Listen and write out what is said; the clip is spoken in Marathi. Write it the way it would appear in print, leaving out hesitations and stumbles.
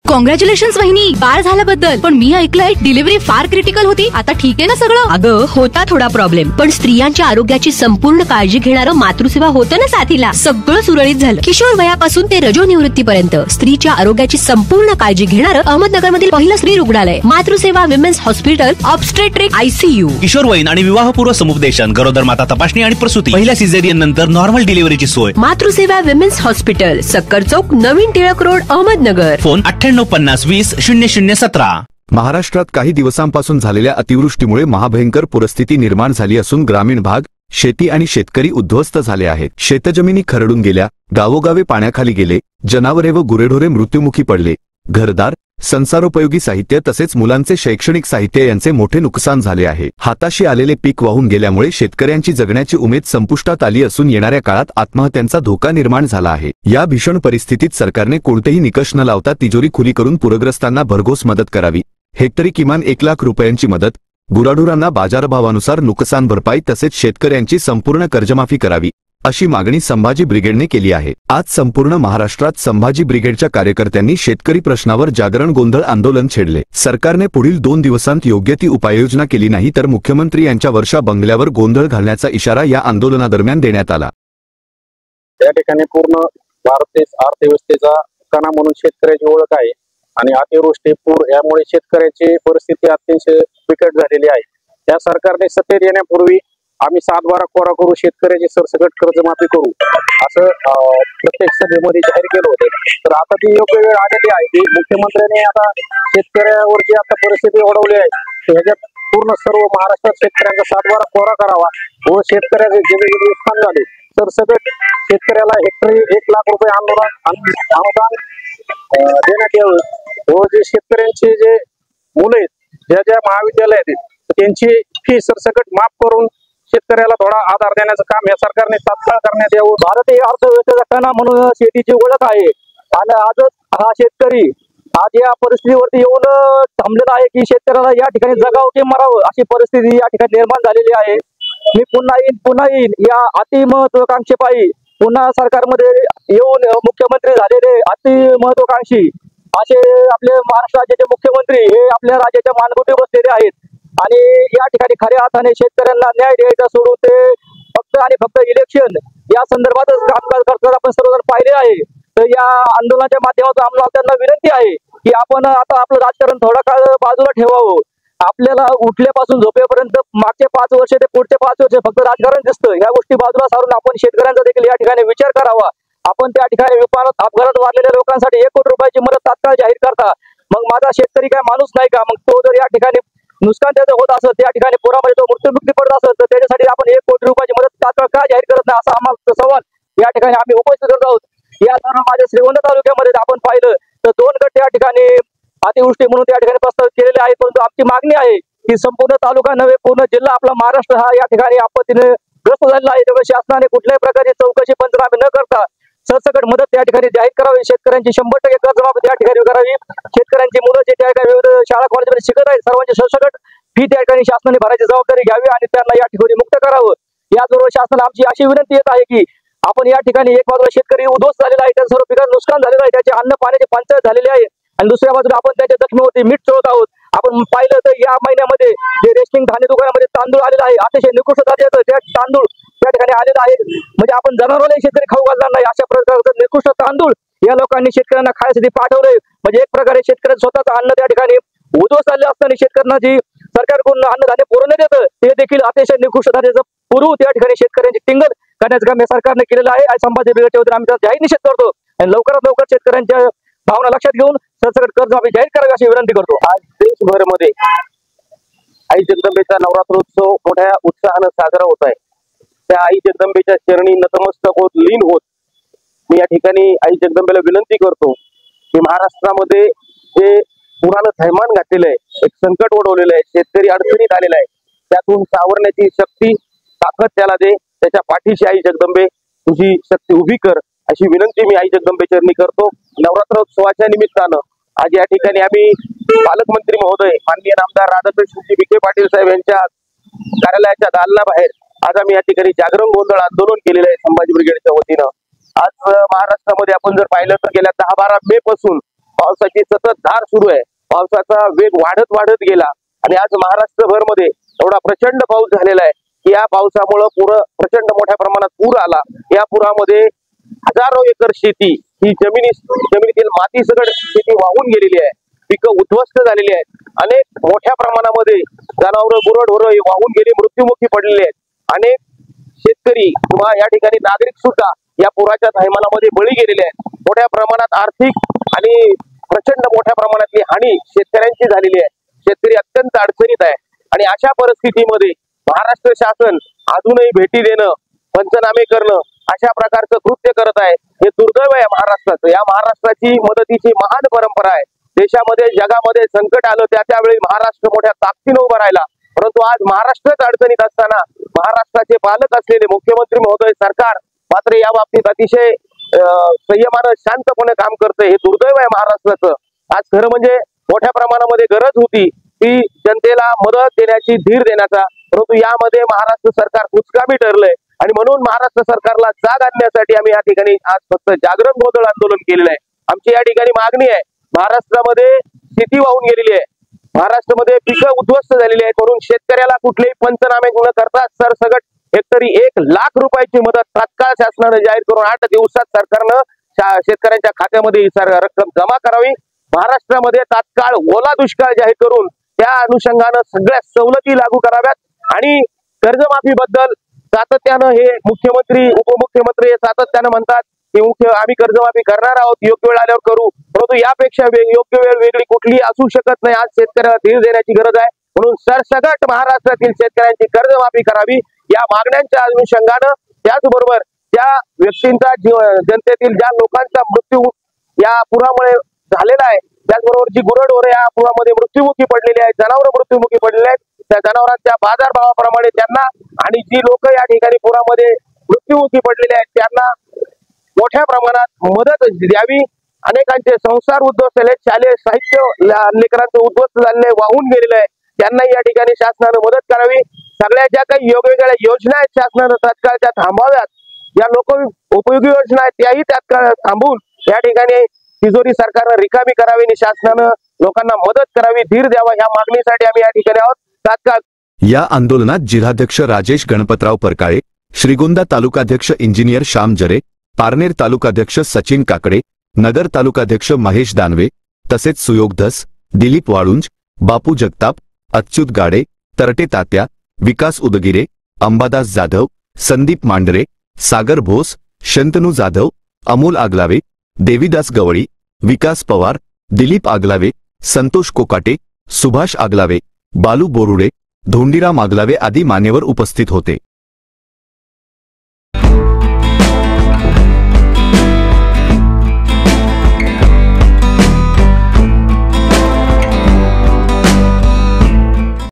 कॉंग्रॅच्युलेशन वहिनी, बाळ झाल्याबद्दल. पण मी ऐकलंय डिलिव्हरी फार क्रिटिकल होती. आता ठीक आहे ना सगळं? अगं होता थोडा प्रॉब्लेम, पण स्त्रियांच्या आरोग्याची संपूर्ण काळजी घेणारं मातृसेवा होतं ना साथीला. सगळं सुरळीत झालं. किशोर वयापासून ते रजोनिवृत्तीपर्यंत स्त्रीच्या आरोग्याची संपूर्ण काळजी घेणारं अहमदनगर मधील पहिलं स्त्री रुग्णालय Matruseva women's hospital obstetric ICU. किशोरवयीन आणि विवाहपूर्व समुपदेशन, गरोदर माता तपासणी आणि प्रसूती, पहिल्या सिझेरियन नंतर नॉर्मल डिलिव्हरीची सोय. मातृसेवा विमेन्स हॉस्पिटल, सक्कर चौक, नवीन टिळक रोड, अहमदनगर. फोन 9850200017. महाराष्ट्रात काही दिवसांपासून झालेल्या अतिवृष्टीमुळे महाभयंकर पूरस्थिती निर्माण झाली असून ग्रामीण भाग, शेती आणि शेतकरी उद्ध्वस्त झाले आहेत. शेतजमिनी खरडून गेल्या, गावोगावे पाण्याखाली गेले, जनावरे व गुरेढोरे मृत्युमुखी पडले. घरदार, संसारोपयोगी साहित्य तसेच मुलांचे शैक्षणिक साहित्य यांचे मोठे नुकसान झाले आहे. हाताशी आलेले पीक वाहून गेल्यामुळे शेतकऱ्यांची जगण्याची उमेद संपुष्टात आली असून येणाऱ्या काळात आत्महत्यांचा धोका निर्माण झाला आहे. या भीषण परिस्थितीत सरकारने कोणतेही निकष न लावता तिजोरी खुली करून पूरग्रस्तांना भरघोस मदत करावी. हेक्टरी किमान 1 लाख रुपयांची मदत, गुराढोरांना बाजारभावानुसार नुकसान भरपाई तसेच शेतकऱ्यांची संपूर्ण कर्जमाफी करावी, अशी मागणी संभाजी ब्रिगेडने केली आहे. आज संपूर्ण महाराष्ट्रात संभाजी ब्रिगेडच्या कार्यकर्त्यांनी शेतकरी प्रश्नावर जागरण गोंधळ आंदोलन छेडले. सरकारने पुढील 2 दिवसांत योग्य ती उपाययोजना केली नाही तर मुख्यमंत्री यांच्या वर्षा बंगल्यावर गोंधळ घालण्याचा इशारा या आंदोलनादरम्यान देण्यात आला. या ठिकाणी पूर्ण भारत अर्थव्यवस्थेचा कणा म्हणून शेतकऱ्याची ओळख आहे आणि अतिवृष्टी, पूर यामुळे शेतकऱ्याची परिस्थिती अतिशय बिकट झालेली आहे. त्या सरकारने सत्तेत येण्यापूर्वी आम्ही 7-12 कोरा करू, शेतकऱ्याची सरसकट कर्जमाफी करू असं प्रत्येक सभेमध्ये जाहीर केलं होतं. तर आता ती योग्य वेळ आलेली आहे की मुख्यमंत्र्यांनी आता शेतकऱ्यावर जी आता परिस्थिती ओढवली आहे ह्याच्यात पूर्ण सर्व महाराष्ट्रात शेतकऱ्यांचा 7-12 कोरा करावा व शेतकऱ्याचे जे नुकसान झाले सरसकट शेतकऱ्याला हेक्टरी 1 लाख रुपये अनुदान देण्यात यावं व जे शेतकऱ्यांचे जे मुलं आहेत, ज्या महाविद्यालयात आहेत त्यांची फी सरसकट माफ करून शेतकऱ्याला थोडा आधार देण्याचं काम या सरकारने तात्काळ करण्यात यावं. भारतीय अर्थव्यवस्थेचा कणा म्हणून शेतीची ओळख आहे आणि आजच हा शेतकरी आज या परिस्थितीवरती येऊन थांबलेला आहे की शेतकऱ्याला या ठिकाणी जगावं की मरावं अशी परिस्थिती या ठिकाणी निर्माण झालेली आहे. मी पुन्हा येईन या अति महत्वाकांक्षेपायी पुन्हा सरकारमध्ये येऊन मुख्यमंत्री झालेले अति महत्वाकांक्षी असे आपले महाराष्ट्र राज्याचे मुख्यमंत्री हे आपल्या राज्याच्या मानगुटी बसलेले आहेत आणि या ठिकाणी खऱ्या अर्थाने शेतकऱ्यांना न्याय द्यायचा सोडून ते फक्त आणि फक्त इलेक्शन या संदर्भातच कामकाज करतात आपण सर्वजण पाहिले आहे. तर या आंदोलनाच्या माध्यमातून आम्हाला त्यांना विनंती आहे की आपण आता आपलं राजकारण थोडा काळ बाजूला ठेवावं. आपल्याला उठल्यापासून झोपेपर्यंत मागचे 5 वर्ष ते पुढचे 5 वर्ष फक्त राजकारण दिसतं. या गोष्टी बाजूला सारून आपण शेतकऱ्यांचा देखील या ठिकाणी विचार करावा. आपण त्या ठिकाणी विमानात अपघातात वारलेल्या लोकांसाठी 1 कोटी रुपयाची मदत तात्काळ जाहीर करता. मग माझा शेतकरी काय माणूस नाही का? मग तो जर या ठिकाणी नुकसान त्याचं होत असेल, त्या ठिकाणी पुरामध्ये तो मृत्युमुखी पडत असेल तर त्याच्यासाठी आपण 1 कोटी रुपयाची मदत तात्काळ का जाहीर करत नाही असा आम्हाला सवाल या ठिकाणी आम्ही उपस्थित करत आहोत. या दरम्यान माझ्या श्रीगोंदा तालुक्यामध्ये आपण पाहिलं तर 2 गट या ठिकाणी अतिवृष्टी म्हणून त्या ठिकाणी प्रस्तावित केलेले आहे. परंतु आमची मागणी आहे की संपूर्ण तालुका नव्हे पूर्ण जिल्हा आपला महाराष्ट्र हा या ठिकाणी आपत्तीने ग्रस्त झालेला आहे. त्यामुळे शासनाने कुठल्याही प्रकारची चौकशी पंचनामे न करता सरसकट मदत त्या ठिकाणी जाहीर करावी. शेतकऱ्यांची 100% कर्जमाफी त्या ठिकाणी करावी. शेतकऱ्यांची मुलं जे त्या ठिकाणी विविध शाळा कॉलेजमध्ये शिकत आहेत सर्वांची सरसकट फी त्या ठिकाणी शासनाने भरायची जबाबदारी घ्यावी आणि त्यांना या ठिकाणी मुक्त करावं. याचबरोबर शासनाला आमची अशी विनंती येत आहे की आपण या ठिकाणी एक बाजूला शेतकरी उद्ध्वस्त झालेला आहे, त्याचं सर्व पिकांचं नुकसान झालेलं आहे, त्याचे अन्न पाण्याची पंचायत झालेली आहे आणि दुसऱ्या बाजूला आपण त्याच्या जखमीवरती मीठ चोळत आहोत. आपण पाहिलं तर या महिन्यामध्ये जे रेशनिंग धान्य दुकानामध्ये तांदूळ आलेला आहे अतिशय निकृष्ट दर्जाचं त्या तांदूळ त्या ठिकाणी आलेला आहे. म्हणजे आपण जनावरांना शेतकरी खाऊ घालणार नाही अशा प्रकारचं निकृष्ट तांदूळ या लोकांनी शेतकऱ्यांना खाण्यासाठी पाठवलंय. म्हणजे एक प्रकारे शेतकऱ्यांचं स्वतःचं अन्न त्या ठिकाणी उद्ध्वस्त झाले असताना शेतकऱ्यांना जी सरकारकडून अन्नधान्य पुरवण्यात येतं ते देखील अतिशय निकृष्ट दर्जाचं पुरवू त्या ठिकाणी शेतकऱ्यांची टिंगल करण्याचं काम या सरकारने केलेलं आहे. आणि संभाजी ब्रिगेडच्या वतीने आम्ही त्याचा जाहीर निषेध करतो आणि लवकरात लवकर शेतकऱ्यांच्या भावना लक्षात घेऊन सरसकट कर्जमाफी जाहीर करावी अशी विनंती करतो. आज देशभरमध्ये आई जगदंबेचा नवरात्रोत्सव मोठ्या उत्साहानं साजरा होत आहे. त्या आई जगदंबेच्या चरणी नतमस्तक होत लीन होत मी या ठिकाणी आई जगदंबेला विनंती करतो की महाराष्ट्रामध्ये जे पुरानं थैमान घातलेलं आहे, एक संकट ओढवलेलं आहे, शेतकरी अडचणीत आलेला आहे, त्यातून सावरण्याची शक्ती ताकद त्याला दे. त्याच्या पाठीशी आई जगदंबे तुझी शक्ती उभी कर अशी विनंती मी आई जगदंबे चरणी करतो. नवरात्रोत्सवाच्या निमित्तानं आज या ठिकाणी आम्ही पालकमंत्री महोदय माननीय नामदार राधाकृष्ण विखे पाटील साहेब यांच्या कार्यालयाच्या दालनाबाहेर आज आम्ही या ठिकाणी जागरण गोंधळ आंदोलन केलेलं आहे संभाजी ब्रिगेडच्या वतीनं. आज महाराष्ट्रामध्ये आपण जर पाहिलं तर गेल्या 10-12 मे पासून पावसाची सतत धार सुरू आहे. पावसाचा वेग वाढत वाढत गेला आणि आज महाराष्ट्रभर मध्ये एवढा प्रचंड पाऊस झालेला आहे की या पावसामुळे प्रचंड मोठ्या प्रमाणात पूर आला. या पुरामध्ये हजारो एकर शेती ही जमिनीतील माती सगळं शेती वाहून गेलेली आहे. पिकं उद्ध्वस्त झालेली आहेत. अनेक मोठ्या प्रमाणामध्ये जनावरं गुरढोरं हे वाहून गेले, मृत्युमुखी पडलेले आहेत. अनेक शेतकरी किंवा या ठिकाणी नागरिक सुद्धा या पुराच्या थैमानामध्ये बळी गेलेले आहेत. मोठ्या प्रमाणात आर्थिक आणि प्रचंड मोठ्या प्रमाणातली हानी शेतकऱ्यांची झालेली आहे. शेतकरी अत्यंत अडचणीत आहे आणि अशा परिस्थितीमध्ये महाराष्ट्र शासन अजूनही भेटी देणं, पंचनामे करणं अशा प्रकारचं कृत्य करत आहे. हे दुर्दैव आहे महाराष्ट्राचं. या महाराष्ट्राची मदतीची महान परंपरा आहे. देशामध्ये जगामध्ये संकट आलं त्यावेळी महाराष्ट्र मोठ्या ताकदीने उभा राहिला. परंतु आज महाराष्ट्रच अडचणीत असताना महाराष्ट्राचे पालक असलेले मुख्यमंत्री महोदय सरकार मात्र या बाबतीत अतिशय संयमानं शांतपणे काम करते. हे दुर्दैव आहे महाराष्ट्राचं. आज खरं म्हणजे मोठ्या प्रमाणामध्ये गरज होती ती जनतेला मदत देण्याची, धीर देण्याचा, परंतु यामध्ये महाराष्ट्र सरकार कुचकामी ठरलंय आणि म्हणून महाराष्ट्र सरकारला जाग आणण्यासाठी आम्ही या ठिकाणी आज फक्त जागरण गोंधळ आंदोलन केलेलं आहे. आमची या ठिकाणी मागणी आहे, महाराष्ट्रामध्ये शेती वाहून गेलेली आहे, महाराष्ट्रामध्ये पिकं उद्ध्वस्त झालेली आहेत, म्हणून शेतकऱ्याला कुठलेही पंचनामे न करता सरसगट हेक्टरी 1 लाख रुपयाची मदत तात्काळ शासनाने जाहीर करून 8 दिवसात सरकारनं शेतकऱ्यांच्या खात्यामध्ये ही रक्कम जमा करावी. महाराष्ट्रामध्ये तात्काळ ओला दुष्काळ जाहीर करून त्या अनुषंगानं सगळ्या सवलती लागू कराव्यात आणि कर्जमाफीबद्दल सातत्यानं हे मुख्यमंत्री उपमुख्यमंत्री सातत्यानं म्हणतात की आम्ही कर्जमाफी करणार आहोत, योग्य वेळ आल्यावर करू, परंतु यापेक्षा योग्य वेळ वेगळी कुठली असू शकत नाही. आज शेतकऱ्याला धीर देण्याची गरज आहे. म्हणून सरसगट महाराष्ट्रातील शेतकऱ्यांची कर्जमाफी करावी या मागण्यांच्या अनुषंगानं, त्याचबरोबर ज्या व्यक्तींचा जनतेतील ज्या लोकांचा मृत्यू या पुरामुळे झालेला आहे, त्याचबरोबर जी गुरढोरं या पुरामध्ये मृत्युमुखी पडलेली आहेत, जनावरं मृत्युमुखी पडलेले आहेत, त्या जनावरांच्या बाजारभावाप्रमाणे त्यांना आणि जी लोक या ठिकाणी पुरामध्ये मृत्युमुखी पडलेले आहेत त्यांना मोठ्या प्रमाणात मदत द्यावी. अनेकांचे संसार उद्ध्वस्त झाले, शालेय साहित्य लेकरांचं उद्ध्वस्त झालेलं वाहून गेलेलं आहे, त्यांनाही या ठिकाणी शासनानं मदत करावी. सगळ्या ज्या काही वेगवेगळ्या योजना आहेत शासनानं तात्काळ त्या थांबवाव्यात. या लोक उपयोगी योजना आहेत त्याही तात्काळ थांबवून या ठिकाणी तिजोरी सरकारनं रिकामी करावी आणि शासनानं लोकांना मदत करावी, धीर द्यावा. ह्या मागणीसाठी आम्ही या ठिकाणी आहोत. तात्काळ या आंदोलनात जिल्हाध्यक्ष राजेश गणपतराव परकाळे, श्रीगोंदा तालुकाध्यक्ष इंजिनियर श्याम जरे, पारनेर तालुकाध्यक्ष सचिन काकडे, नगर तालुकाध्यक्ष महेश दानवे तसेच सुयोग धस, दिलीप वाळुंज, बापू जगताप, अच्युत गाडे, तरटे तात्या, विकास उदगिरे, अंबादास जाधव, संदीप मांडरे, सागर भोस, शंतनू जाधव, अमोल आगलावे, देवीदास गवळी, विकास पवार, दिलीप आगलावे, संतोष कोकाटे, सुभाष आगलावे, बालू बोरुडे, धोंडीराम आगलावे आदी मान्यवर उपस्थित होते.